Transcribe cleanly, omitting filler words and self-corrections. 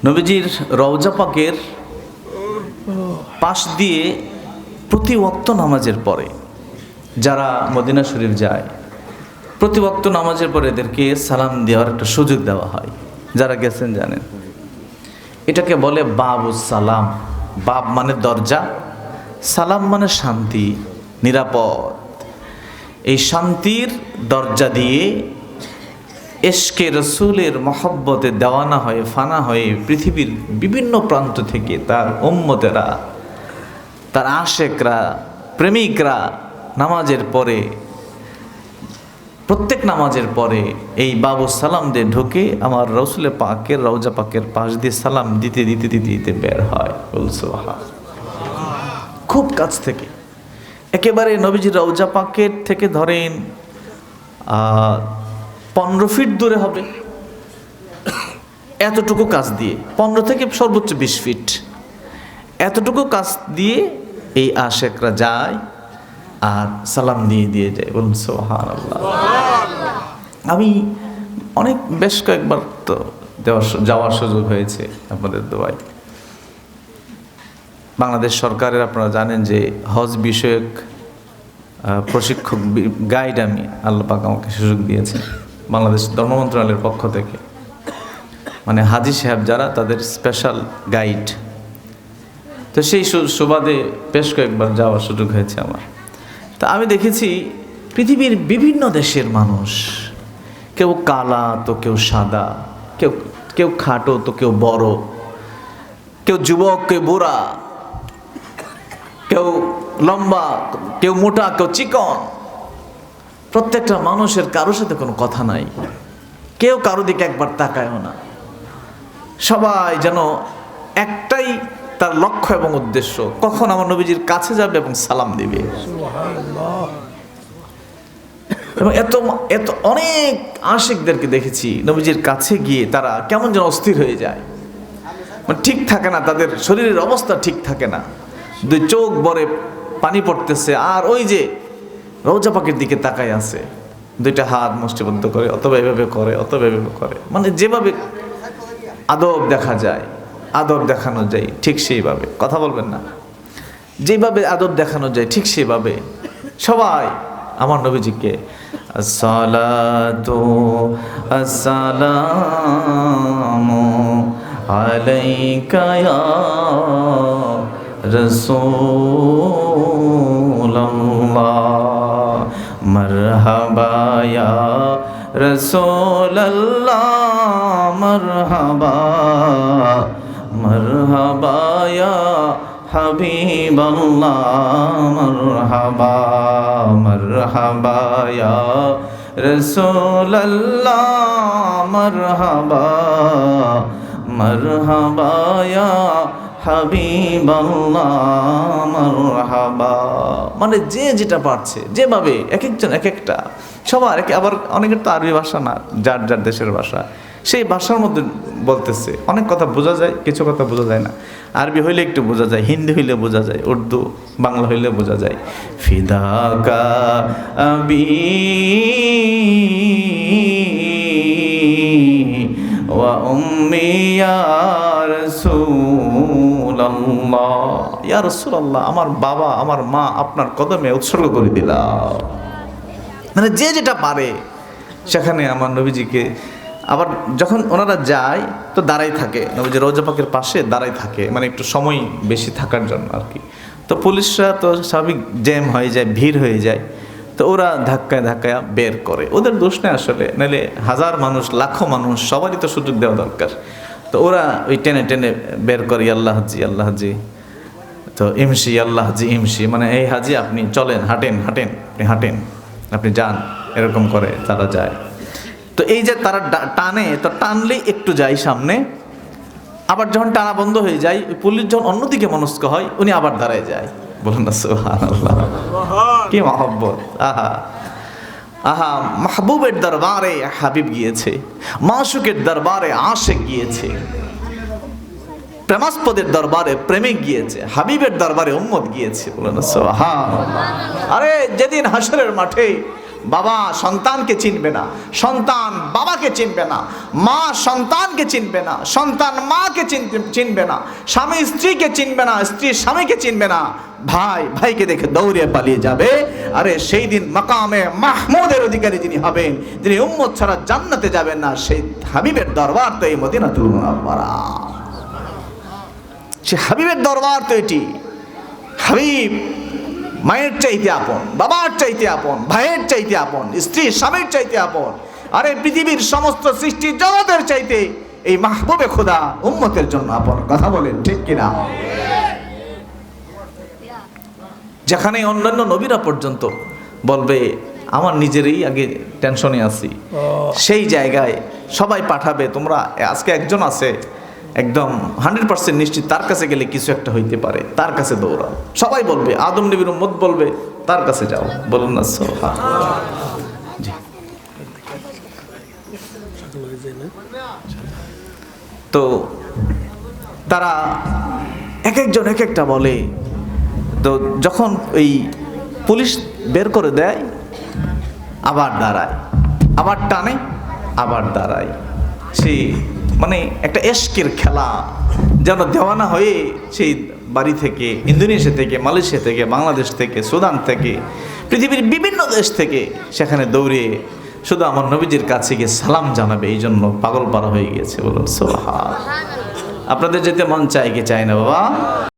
নবীজির রওজা পাকের পাশ দিয়ে প্রতি ওয়াক্ত নামাজের পরে যারা মদিনা শরীফ যায়, প্রতি ওয়াক্ত নামাজের পরে এদেরকে সালাম দেওয়ার একটা সুযোগ দেওয়া হয়। যারা গেছেন জানেন, এটাকে বলে বাবুস সালাম। বাব মানে দরজা, সালাম মানে শান্তি, নিরাপদ। এই শান্তির দরজা দিয়ে এশকে রসুলের মহব্বতে দেওয়ানা হয়ে ফানা হয়ে পৃথিবীর বিভিন্ন প্রান্ত থেকে তার উম্মতেরা, তার আশেকরা, প্রেমিকরা নামাজের পরে, প্রত্যেক নামাজের পরে এই বাবু সালাম দিয়ে ঢুকে আমার রসুলের পাকের রওজা পাকের পাশ দিয়ে সালাম দিতে দিতে দিতে দিতে বের হয়। খুব কাছ থেকে, একেবারে নবীজির রওজা পাকের থেকে ধরেন 15 ফিট দূরে হবে, এতটুকু কাছ দিয়ে, 15 থেকে সর্বোচ্চ 20 ফিট, এতটুকু কাছ দিয়ে এই আশেকরা যায় আর সালাম দিয়ে দিয়ে যায়। বলুন সুবহানাল্লাহ। আমি বেশ কয়েকবার তো যাওয়ার সুযোগ হয়েছে আপনাদের দোয়ায়। বাংলাদেশ সরকারের আপনারা জানেন যে হজ বিষয়ক প্রশিক্ষক গাইড আমি আল্লাহ পাক আমাকে সুযোগ দিয়েছে বাংলাদেশ ধর্ম মন্ত্রণালয়ের পক্ষ থেকে, মানে হাজি সাহেব যারা, তাদের স্পেশাল গাইড। তো সেই সুবাদে বেশ কয়েকবার যাওয়ার সুযোগ হয়েছে আমার। তা আমি দেখেছি পৃথিবীর বিভিন্ন দেশের মানুষ, কেউ কালা তো কেউ সাদা, কেউ খাটো তো কেউ বড়, কেউ যুবক কেউ বুড়া, কেউ লম্বা কেউ মোটা কেউ চিকন, প্রত্যেকটা মানুষের কারোর সাথে কোনো কথা নাই, কেউ কারো দিকে একবার তাকায়ও না। সবাই যেন একটাই তার লক্ষ্য এবং উদ্দেশ্য, কখন আমার নবীজির কাছে যাবে এবং সালাম দিবে। এবং এত এত অনেক আশিকদেরকে দেখেছি নবীজির কাছে গিয়ে তারা কেমন যেন অস্থির হয়ে যায়, মানে ঠিক থাকে না, তাদের শরীরের অবস্থা ঠিক থাকে না, দুই চোখ ভরে পানি পড়তেছে, আর ওই যে রওজা পাকের দিকে তাকায় আছে, দুইটা হাত মুষ্টিবদ্ধ করে, অথবা এভাবে করে, অথবা এভাবে করে, মানে যেভাবে আদব দেখা যায়, আদব দেখানো যায় ঠিক সেইভাবে, কথা বলবেন না, যেভাবে আদব দেখানো যায় ঠিক সেইভাবে সবাই আমার নবীজিকে আসসালাতু আসসালামু আলাইকা ইয়া রাসূলুল্লাহ, মারহাবা ইয়া রাসূলুল্লাহ, মারহাবা মারহাবা ইয়া হাবিবাল্লাহ, মারহাবা মারহাবা ইয়া রাসূলুল্লাহ, মারহাবা মারহাবা ইয়া হাবিবাল্লাহ, মারহাবা। মানে যে যেটা পারছে, যেভাবে এক একজন এক একটা, সবার আবার অনেকের তো আরবি ভাষা না, যার যার দেশের ভাষা, সেই ভাষার মধ্যে বলতেছে। অনেক কথা বোঝা যায়, কিছু কথা বোঝা যায় না। আরবি হইলে একটু বোঝা যায়, হিন্দি হইলে বোঝা যায়, উর্দু বাংলা হইলে বোঝা যায়। ফিদাকা আবি ওয়া উম্মি ইয়া রাসূলুল্লাহ, ইয়া রাসূলুল্লাহ, আমার বাবা আমার মা আপনার কদমে উৎসর্গ করে দিলাম। মানে যে যেটা পারে সেখানে আমার নবীজিকে। আবার যখন ওনারা যায় তো দাঁড়াই থাকে, নবীজি রওজা পাকের পাশে দাঁড়াই থাকে, মানে একটু সময় বেশি থাকার জন্য আর কি। তো পুলিশরা তো স্বাভাবিক জ্যাম হয়ে যায়, ভিড় হয়ে যায়, তো ওরা ধাক্কায় ধাক্কায় বের করে। ওদের দোষ নেই আসলে, নাহলে হাজার মানুষ লাখো মানুষ সবারই তো সুযোগ দেওয়া দরকার। তো ওরা ওই টেনে টেনে বের করে, আল্লাহ হাজি আল্লাহ হাজি, তো ইমসি আল্লাহ হাজি ইমসি, মানে এই হাজি আপনি চলেন, হাঁটেন হাঁটেন, আপনি হাঁটেন, আপনি যান, এরকম করে তারা যায়। তো এই যে তারা টানে, তো টানলেই একটু যায় সামনে, আবার যখন টানা বন্ধ হয়ে যায়, ওই পুলিশ যখন অন্যদিকে মনস্ক হয়, উনি আবার দাঁড়ায় যায়। বলুন না সুবহানাল্লাহ, কি মহব্বত! আহা আহা, মাহবুবের দরবারে হাবিব গিয়েছে, মাশুকের দরবারে আশিক গিয়েছে, প্রেমাস্পদের দরবারে প্রেমিক গিয়েছে, হাবিবের দরবারে উম্মত গিয়েছে। বলুন না সুবহানাল্লাহ। আরে যেদিন হাসরের মাঠে বাবা সন্তানকে চিনবে না, সন্তান বাবাকে চিনবে না, মা সন্তানকে চিনবে না, সন্তান মাকে চিনবে না, স্বামী স্ত্রীকে চিনবে না, স্ত্রী স্বামীকে চিনবে না, ভাই ভাইকে দেখে দৌড়ে পালিয়ে যাবে। আরে সেই দিন মাকামে মাহমুদের অধিকারী যিনি হবেন, যিনি উম্মত ছাড়া জান্নাতে যাবেন না, সেই হাবিবের দরবার তো এই মদিনাতুল মুনাওয়ারা। সে হাবিবের দরবার তো এটি। হাবিব মায়ের চাইতে আপন, বাবার চাইতে আপন, ভাইয়ের চাইতে আপন, স্ত্রী স্বামীর চাইতে আপন। আরে পৃথিবীর সমস্ত সৃষ্টি জগতের চাইতে এই মাহবুবে খোদা উম্মতের জন্য আপন। কথা বলেন ঠিক কিনা? যেখানে অন্যান্য নবীরা পর্যন্ত বলবে আমার নিজেরই আগে টেনশনে আছি, সেই জায়গায় সবাই পাঠাবে, তোমরা আজকে একজন আছে একদম 100% নিশ্চিত, তার কাছে গেলে কিছু একটা হইতে পারে, তার কাছে দৌড়াও। সবাই বলবে, আদম নবীর উম্মত বলবে তার কাছে যাও। বলুন না সুবহানাল্লাহ। জি। তো তারা এক একজন এক একটা বলে। তো যখন ওই পুলিশ বের করে দেয়, আবার দাঁড়ায়, আবার টানে, আবার দাঁড়ায়। সেই মানে একটা এশকের খেলা, যেন দেওয়ানা হয়ে সেই বাড়ি থেকে, ইন্দোনেশিয়া থেকে, মালয়েশিয়া থেকে, বাংলাদেশ থেকে, সুদান থেকে, পৃথিবীর বিভিন্ন দেশ থেকে সেখানে দৌড়ে শুধু আমার নবীজির কাছে গিয়ে সালাম জানাবে, এই জন্য পাগল পারা হয়ে গিয়েছে। বলুন সুবহানাল্লাহ। আপনাদের যেতে মন চায় কি চায় না বাবা?